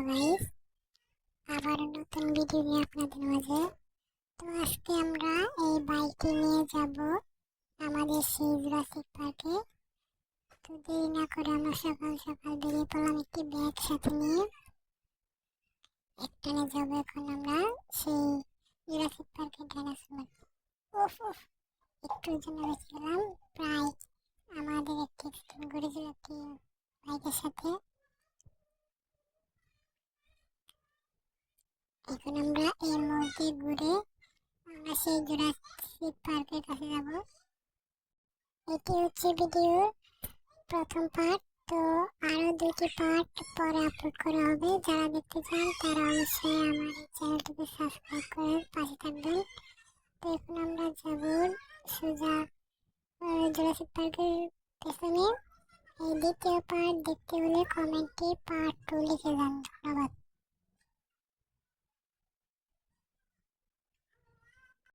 Guys, আবার নতুন video নিয়ে আপনাদের মাঝে। তো আজকে আমরা এই বাইকটি নিয়ে যাব আমাদের সেই জুরাসিক পার্কে। তো দেরি না করে আমরা সকাল সকাল বেরিয়ে পড়লাম একটি ব্যাগ সাথে নিয়ে। একটানে যাব এখন আমরা সেই জুরাসিক পার্কের ডাইনোসর। উফ উফ, একটু জন্য বেঁচে গেলাম। প্রায় আমাদের একটি এক্সিডেন্ট করেছিল একটি বাইকের সাথে। এখন আমরা এই মোড়টি ঘুরে আমরা সেই জুরাসিক পার্কের কাছে যাব। এটি হচ্ছে ভিডিওর প্রথম পার্ট। তো আরো দুটি পার্ট পরে আপলোড করা হবে। যারা দেখতে চান তারা অবশ্যই আমার এই চ্যানেলটিকে সাবস্ক্রাইব করে পাশে থাকবেন। তো এখন আমরা যাব সোজা জুরাসিক পার্কের পেছনে। এই দ্বিতীয় পার্ট দেখতে হলে কমেন্টে পার্ট 2 লিখে যান। ধন্যবাদ।